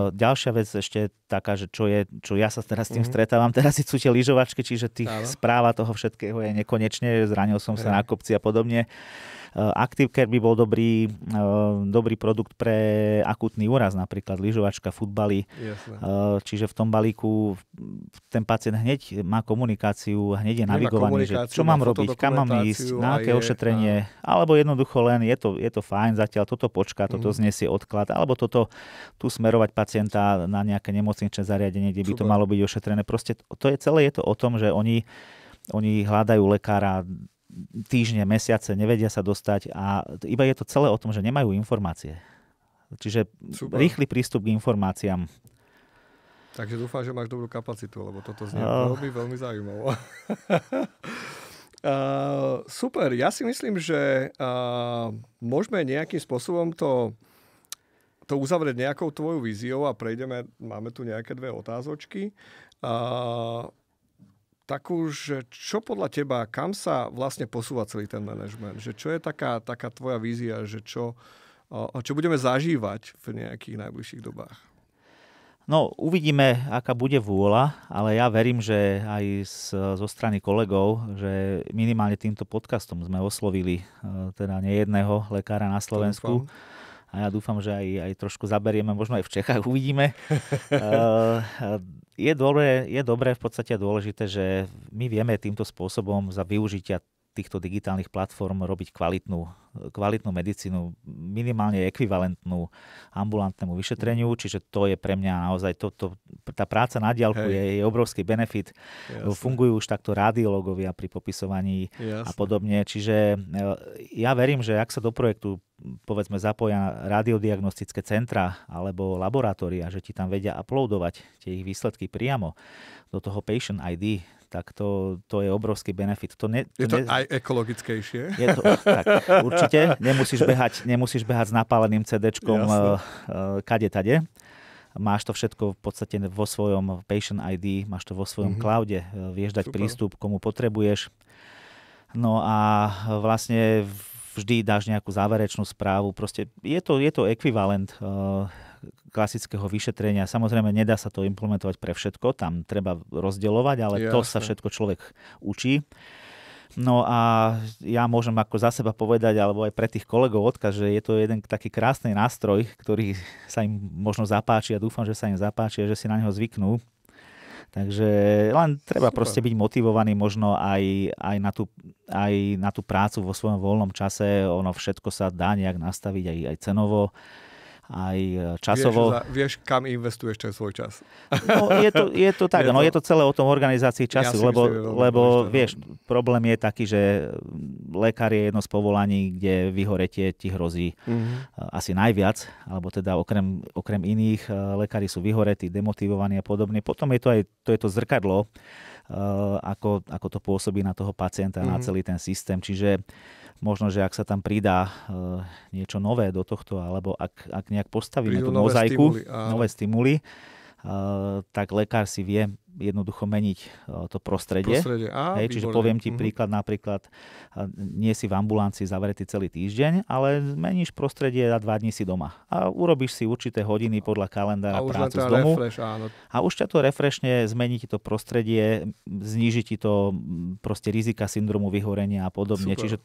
Ďalšia vec ešte taká, že čo ja sa teraz s tým stretávam, teraz sú tie lyžovačky, čiže správa toho všetkého je nekonečne, zranil som sa na kopci a podobne. Active Care by bol dobrý produkt pre akutný úraz, napríklad lyžovačka, futbaly. Čiže v tom balíku ten pacient hneď má komunikáciu, hneď je navigovaný, že čo mám robiť, kam mám ísť, na aké ošetrenie, alebo jednoducho len je to fajn, zatiaľ toto počká, toto znesie odklad, alebo tu smerovať pacienta na nejaké nemocničné zariadenie, kde by to malo byť ošetrené. Proste to je celé, je to o tom, že oni hľadajú lekára týždne, mesiace, nevedia sa dostať a iba je to celé o tom, že nemajú informácie. Čiže rýchly prístup k informáciám. Takže dúfam, že máš dobrú kapacitu, lebo toto znie veľmi, veľmi zaujímavé. Super, ja si myslím, že môžeme nejakým spôsobom to uzavrieť nejakou tvojou víziou a máme tu nejaké 2 otázočky. Takú, že čo podľa teba, kam sa vlastne posúva celý ten manažment? Že čo je taká tvoja vízia, že čo budeme zažívať v nejakých najbližších dobách? No, uvidíme, aká bude vôľa, ale ja verím, že aj zo strany kolegov, že minimálne týmto podcastom sme oslovili teda nejedného lekára na Slovensku. A ja dúfam, že aj trošku zaberieme, možno aj v Čechách, uvidíme. Je dobré v podstate dôležité, že my vieme týmto spôsobom za využitia týchto digitálnych platform robiť kvalitnú medicínu, minimálne ekvivalentnú ambulantnému vyšetreniu, čiže to je pre mňa naozaj tá práca na diaľku je obrovský benefit. Jasne. Fungujú už takto radiológovia pri popisovaní a podobne, čiže ja verím, že ak sa do projektu povedzme zapoja radiodiagnostické centra alebo laboratória, že ti tam vedia uploadovať tie ich výsledky priamo do toho Patient ID, tak to je obrovský benefit. Je to aj ekologickejšie? Je to, tak, určite. Nemusíš behať s napáleným CD-čkom kade-tade. Máš to všetko v podstate vo svojom Patient ID, máš to vo svojom cloude, vieš dať prístup, komu potrebuješ. No a vlastne vždy dáš nejakú záverečnú správu. Proste je to ekvivalent klasického vyšetrenia. Samozrejme, nedá sa to implementovať pre všetko, tam treba rozdeľovať, ale to sa všetko človek učí. No a ja môžem ako za seba povedať, alebo aj pre tých kolegov odkaz, že je to jeden taký krásny nástroj, ktorý sa im možno zapáči a dúfam, že sa im zapáči a že si na neho zvyknú. Takže len treba proste byť motivovaný možno aj na tú prácu vo svojom voľnom čase. Ono všetko sa dá nejak nastaviť aj cenovo, aj časovo. Vieš, kam investuješ ten svoj čas? No, je to tak, je to celé o tom organizácii času, lebo vieš, problém je taký, že lekár je jedno z povolaní, kde vyhoretie ti hrozí asi najviac, alebo teda okrem iných, lekári sú vyhoretí, demotivovaní a podobne. Potom je to zrkadlo, ako to pôsobí na toho pacienta, na celý ten systém, čiže možno, že ak sa tam pridá niečo nové do tohto, alebo ak nejak postavíme tú mozaiku, nové stimuly, tak lekár si vie jednoducho meniť to prostredie. Čiže poviem ti príklad, napríklad nie si v ambulancii zavretý celý týždeň, ale zmeníš prostredie a 2 dní si doma. A urobíš si určité hodiny podľa kalendára prácu z domu. A už ťa to refreshne, zmení ti to prostredie, zníži ti to proste rizika syndromu vyhorenia a podobne. Super. Čiže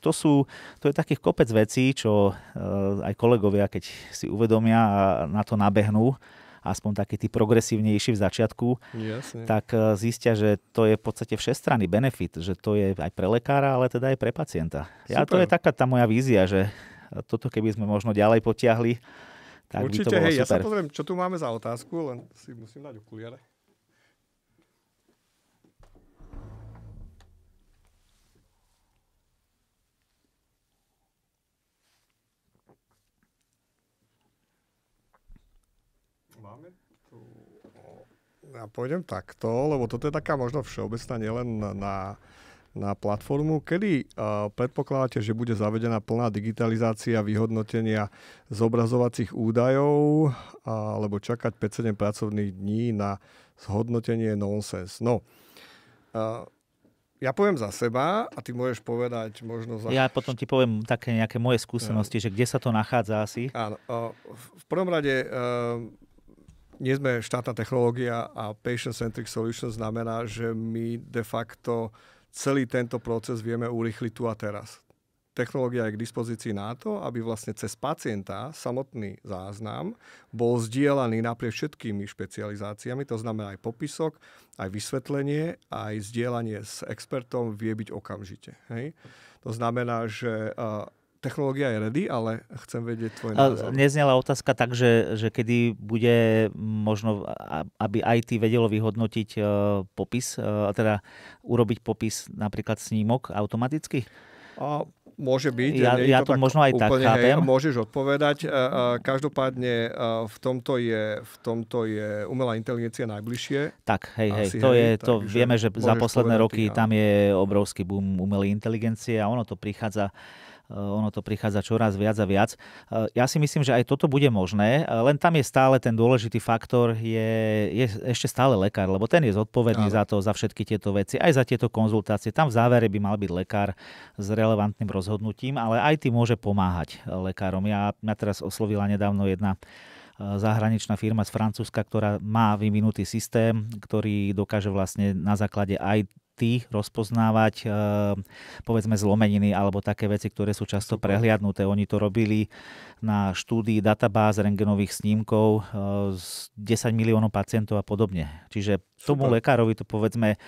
to je takých kopec vecí, čo aj kolegovia, keď si uvedomia a na to nabehnú, aspoň takí tí progresívnejší v začiatku, tak zistia, že to je v podstate všestranný benefit, že to je aj pre lekára, ale teda aj pre pacienta. To je taká tá moja vízia, že toto keby sme možno ďalej potiahli, tak určite, by to bolo super. Ja sa pozriem, čo tu máme za otázku, len si musím dať okuliare. Ja pôjdem takto, lebo toto je taká možno všeobecná nielen na platformu. Kedy predpokladáte, že bude zavedená plná digitalizácia vyhodnotenia zobrazovacích údajov, alebo čakať 5-7 pracovných dní na zhodnotenie nonsens? No, ja poviem za seba a ty môžeš povedať možno za... Ja potom ti poviem také nejaké moje skúsenosti, že kde sa to nachádza asi. Áno, v prvom rade... Nie sme štátna technológia a patient-centric solution znamená, že my de facto celý tento proces vieme urýchliť tu a teraz. Technológia je k dispozícii na to, aby vlastne cez pacienta samotný záznam bol zdieľaný naprieč všetkými špecializáciami, to znamená aj popisok, aj vysvetlenie, aj zdieľanie s expertom vie byť okamžite. Hej? To znamená, že... Technológia je ready, ale chcem vedieť tvoj názor. Neznela otázka tak, že kedy bude možno, aby IT vedelo vyhodnotiť popis, teda urobiť popis napríklad snímok automaticky? Môže byť. Ja to možno aj tak chápem. Môžeš odpovedať. Každopádne v tomto je umelá inteligencia najbližšie. Tak, vieme, že za posledné roky tam je obrovský boom umelej inteligencie a ono to prichádza čoraz viac a viac. Ja si myslím, že aj toto bude možné, len tam je stále ten dôležitý faktor, je ešte stále lekár, lebo ten je zodpovedný za všetky tieto veci, aj za tieto konzultácie. Tam v závere by mal byť lekár s relevantným rozhodnutím, ale aj ty môže pomáhať lekárom. Mňa teraz oslovila nedávno jedna zahraničná firma z Francúzska, ktorá má vyvinutý systém, ktorý dokáže vlastne na základe IT rozpoznávať povedzme zlomeniny alebo také veci, ktoré sú často prehliadnuté. Oni to robili na štúdii databáz rentgenových snímkov z 10 miliónov pacientov a podobne. Čiže tomu lekárovi to povedzme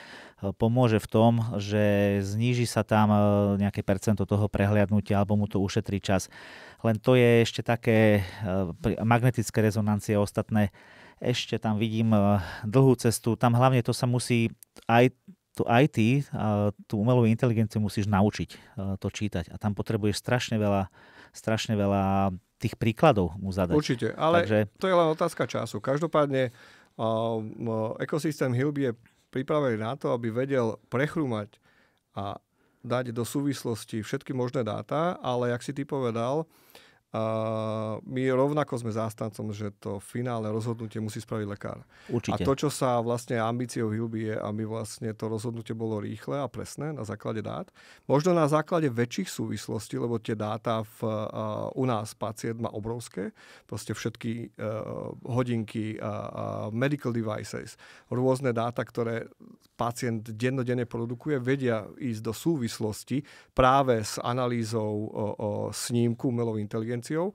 pomôže v tom, že zníži sa tam nejaké percento toho prehliadnutia alebo mu to ušetrí čas. Len to je ešte také magnetické rezonancie a ostatné. Ešte tam vidím dlhú cestu. Tam hlavne to sa musí aj tú IT, tú umelú inteligenciu musíš naučiť to čítať. A tam potrebuješ strašne veľa tých príkladov mu zadať. Určite, ale to je len otázka času. Každopádne ekosystém Hilby je pripravený na to, aby vedel prechrúmať a dať do súvislosti všetky možné dáta, ale jak si ty povedal, my rovnako sme zástancom, že to finálne rozhodnutie musí spraviť lekár. Určite. A to, čo sa vlastne ambíciou Hilby je, aby vlastne to rozhodnutie bolo rýchle a presné na základe dát. Možno na základe väčších súvislostí, lebo tie dáta u nás pacient má obrovské. Proste všetky hodinky, medical devices, rôzne dáta, ktoré pacient dennodenne produkuje, vedia ísť do súvislosti práve s analýzou snímku umelou inteligenciou,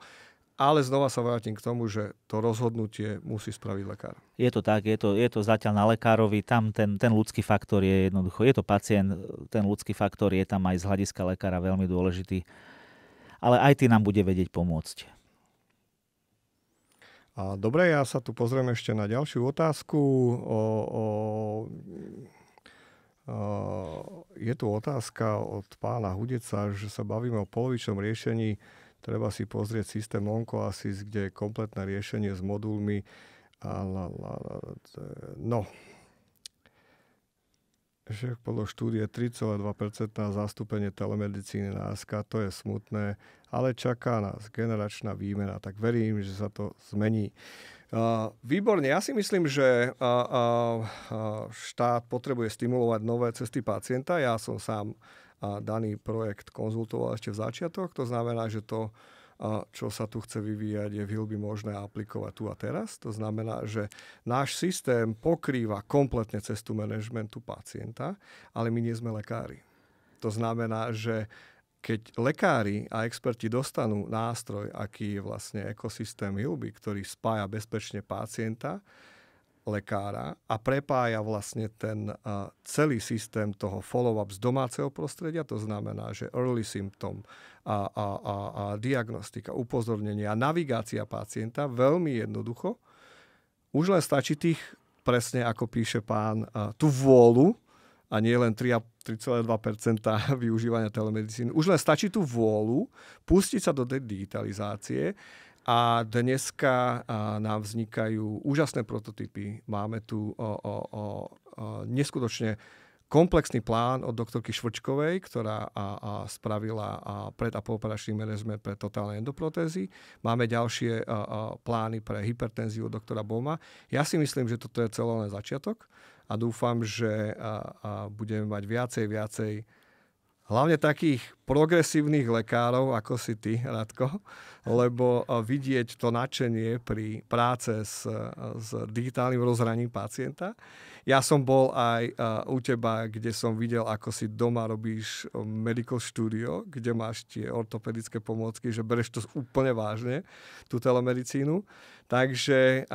ale znova sa vrátim k tomu, že to rozhodnutie musí spraviť lekár. Je to tak, je to zatiaľ na lekárovi, tam ten ľudský faktor je jednoducho, je to pacient, ten ľudský faktor je tam aj z hľadiska lekára veľmi dôležitý, ale aj ty nám bude vedieť pomôcť. Dobre, ja sa tu pozriem ešte na ďalšiu otázku. Je tu otázka od pána Hudeca, že sa bavíme o polovičnom riešení. Treba si pozrieť systém OncoAssist, kde je kompletné riešenie s modulmi. No. Že podľa štúdie 3,2% zastúpenie telemedicíny na ASK, to je smutné, ale čaká nás generačná výmena, tak verím, že sa to zmení. Výborne. Ja si myslím, že štát potrebuje stimulovať nové cesty pacienta. Ja som sám daný projekt konzultoval ešte v začiatoch. To znamená, že to, čo sa tu chce vyvíjať, je v Hilby možné aplikovať tu a teraz. To znamená, že náš systém pokrýva kompletne cestu manažmentu pacienta, ale my nie sme lekári. To znamená, že keď lekári a experti dostanú nástroj, aký je vlastne ekosystém Hilby, ktorý spája bezpečne pacienta, lekára a prepája vlastne ten celý systém toho follow-up z domáceho prostredia, to znamená, že early symptom a diagnostika, upozornenie a navigácia pacienta veľmi jednoducho. Už len stačí tých, presne ako píše pán, tú vôľu, a nie len 3,2% využívania telemedicíny. Už len stačí tú vôľu pustiť sa do tej digitalizácie a dneska nám vznikajú úžasné prototypy. Máme tu neskutočne komplexný plán od doktorky Švrčkovej, ktorá spravila pred- a pooperačný manažment pre totálne endoprotézy. Máme ďalšie plány pre hypertenziu od doktora Boma. Ja si myslím, že toto je celé len začiatok a dúfam, že budeme mať viacej hlavne takých progresívnych lekárov, ako si ty, Radko, lebo vidieť to nadšenie pri práce s digitálnym rozhraním pacienta. Ja som bol aj u teba, kde som videl, ako si doma robíš medical studio, kde máš tie ortopedické pomôcky, že bereš to úplne vážne, tú telemedicínu. Takže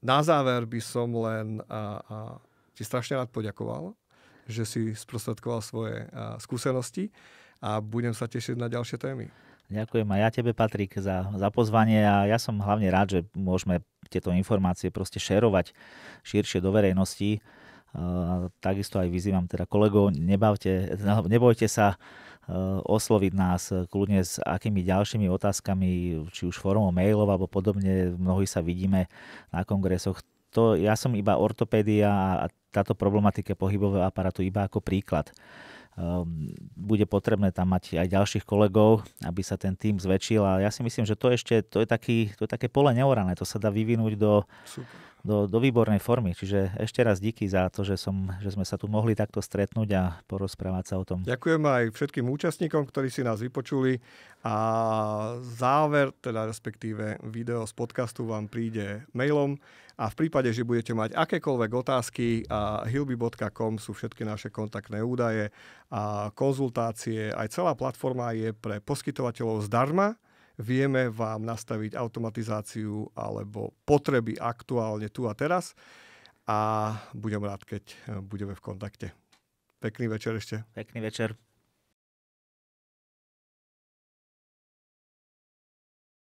na záver by som len ti strašne rád poďakoval, že si sprostredkoval svoje skúsenosti a budem sa tešiť na ďalšie témy. Ďakujem aj ja tebe, Patrik, za pozvanie a ja som hlavne rád, že môžeme tieto informácie proste šerovať širšie do verejnosti. Takisto aj vyzývam teda kolegov, nebojte sa osloviť nás kľudne s akými ďalšími otázkami, či už formou mailov alebo podobne. Mnohí sa vidíme na kongresoch. Ja som iba ortopédia a táto problematika pohybového aparátu iba ako príklad. Bude potrebné tam mať aj ďalších kolegov, aby sa ten tím zväčšil a ja si myslím, že to je také pole neorané, to sa dá vyvinúť do výbornej formy. Čiže ešte raz díky za to, že sme sa tu mohli takto stretnúť a porozprávať sa o tom. Ďakujem aj všetkým účastníkom, ktorí si nás vypočuli a záver, teda respektíve video z podcastu vám príde mailom a v prípade, že budete mať akékoľvek otázky, hilby.com sú všetky naše kontaktné údaje a konzultácie. Aj celá platforma je pre poskytovateľov zdarma. Vieme vám nastaviť automatizáciu alebo potreby aktuálne tu a teraz a budem rád, keď budeme v kontakte. Pekný večer ešte. Pekný večer.